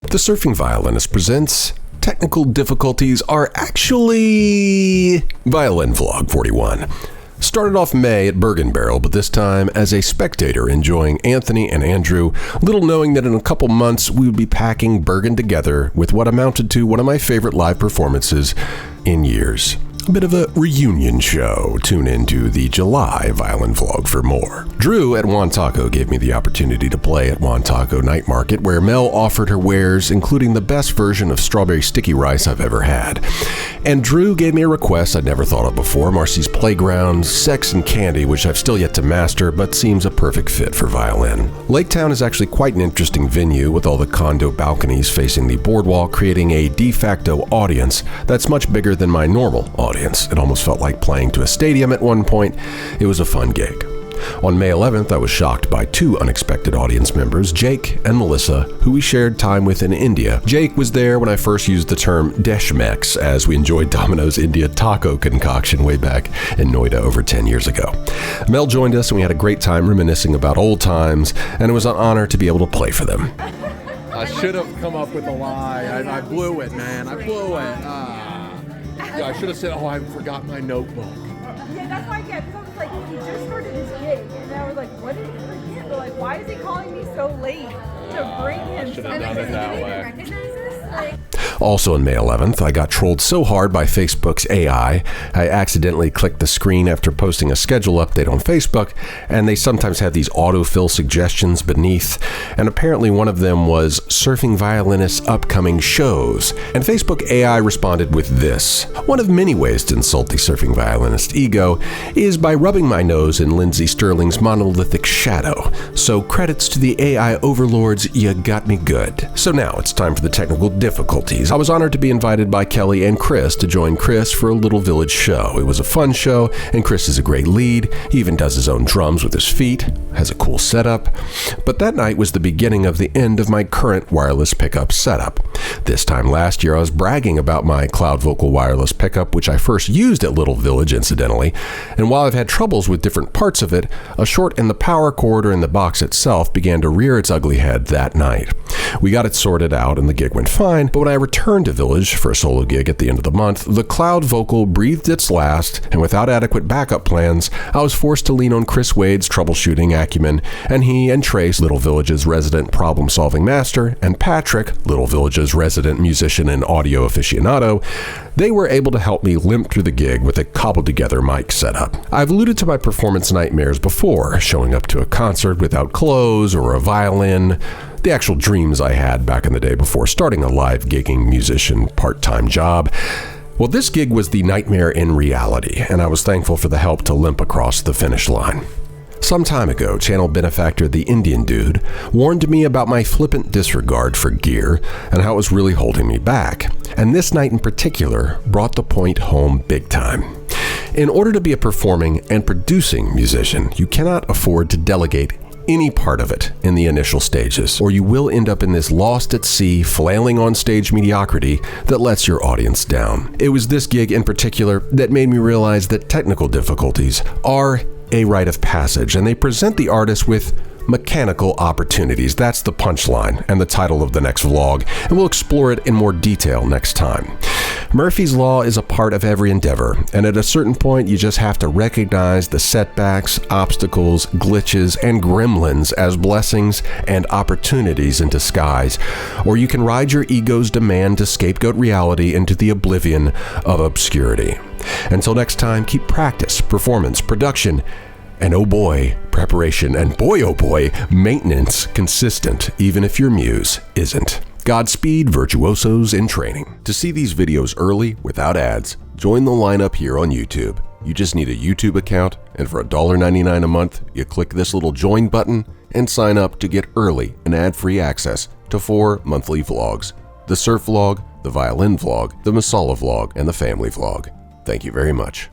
The Surfing Violinist presents Technical Difficulties Are Actually Violin Vlog 41. Started off May at Bergen Barrel, but this time as a spectator enjoying Anthony and Andrew, little knowing that in a couple months we would be packing Bergen together with what amounted to one of my favorite live performances in years. A bit of a reunion show. Tune into the July Violin Vlog for more. Drew at Juan Taco gave me the opportunity to play at Juan Taco Night Market, where Mel offered her wares, including the best version of strawberry sticky rice I've ever had. And Drew gave me a request I'd never thought of before, Marcy's Playground, Sex and Candy, which I've still yet to master, but seems a perfect fit for violin. Lake Town is actually quite an interesting venue, with all the condo balconies facing the boardwalk, creating a de facto audience that's much bigger than my normal audience. It almost felt like playing to a stadium at one point. It was a fun gig. On May 11th, I was shocked by two unexpected audience members, Jake and Melissa, who we shared time with in India. Jake was there when I first used the term Deshmex, as we enjoyed Domino's India taco concoction way back in Noida over 10 years ago. Mel joined us and we had a great time reminiscing about old times, and it was an honor to be able to play for them. I should have come up with a lie. I blew it, man. I blew it. Yeah, I should have said, I forgot my notebook. Yeah, that's why I get, because I was like, he just started his gig, and I was like, what did he forget? But like, why is he calling me so late to bring him? I should have done it that way. Also on May 11th, I got trolled so hard by Facebook's AI, I accidentally clicked the screen after posting a schedule update on Facebook, and they sometimes have these autofill suggestions beneath, and apparently one of them was Surfing Violinist's upcoming shows, and Facebook AI responded with this. One of many ways to insult the Surfing Violinist ego is by rubbing my nose in Lindsey Sterling's monolithic shadow, so credits to the AI overlords, you got me good. So now it's time for the technical difficulties. I was honored to be invited by Kelly and Chris to join Chris for a Little Village show. It was a fun show, and Chris is a great lead. He even does his own drums with his feet, has a cool setup. But that night was the beginning of the end of my current wireless pickup setup. This time last year, I was bragging about my Cloud Vocal wireless pickup, which I first used at Little Village, incidentally. And while I've had troubles with different parts of it, a short in the power cord or in the box itself began to rear its ugly head that night. We got it sorted out and the gig went fine, but when I returned to Village for a solo gig at the end of the month, the Cloud Vocal breathed its last, and without adequate backup plans, I was forced to lean on Chris Wade's troubleshooting acumen, and he and Trace, Little Village's resident problem-solving master, and Patrick, Little Village's resident musician and audio aficionado, they were able to help me limp through the gig with a cobbled-together mic setup. I've alluded to my performance nightmares before, showing up to a concert without clothes or a violin, the actual dreams I had back in the day before starting a live gigging musician part-time job. Well, this gig was the nightmare in reality, and I was thankful for the help to limp across the finish line. Some time ago, channel benefactor The Indian Dude warned me about my flippant disregard for gear and how it was really holding me back. And this night in particular brought the point home big time. In order to be a performing and producing musician, you cannot afford to delegate any part of it in the initial stages, or you will end up in this lost at sea, flailing on stage mediocrity that lets your audience down. It was this gig in particular that made me realize that technical difficulties are a rite of passage, and they present the artist with mechanical opportunities. That's the punchline and the title of the next vlog, and we'll explore it in more detail next time. Murphy's Law is a part of every endeavor, and at a certain point you just have to recognize the setbacks, obstacles, glitches, and gremlins as blessings and opportunities in disguise, or you can ride your ego's demand to scapegoat reality into the oblivion of obscurity. Until next time, keep practice, performance, production, and oh boy, preparation, and boy oh boy, maintenance consistent, even if your muse isn't. Godspeed, virtuosos in training. To see these videos early, without ads, join the lineup here on YouTube. You just need a YouTube account, and for $1.99 a month, you click this little join button and sign up to get early and ad-free access to 4 monthly vlogs: the surf vlog, the violin vlog, the Masala vlog, and the family vlog. Thank you very much.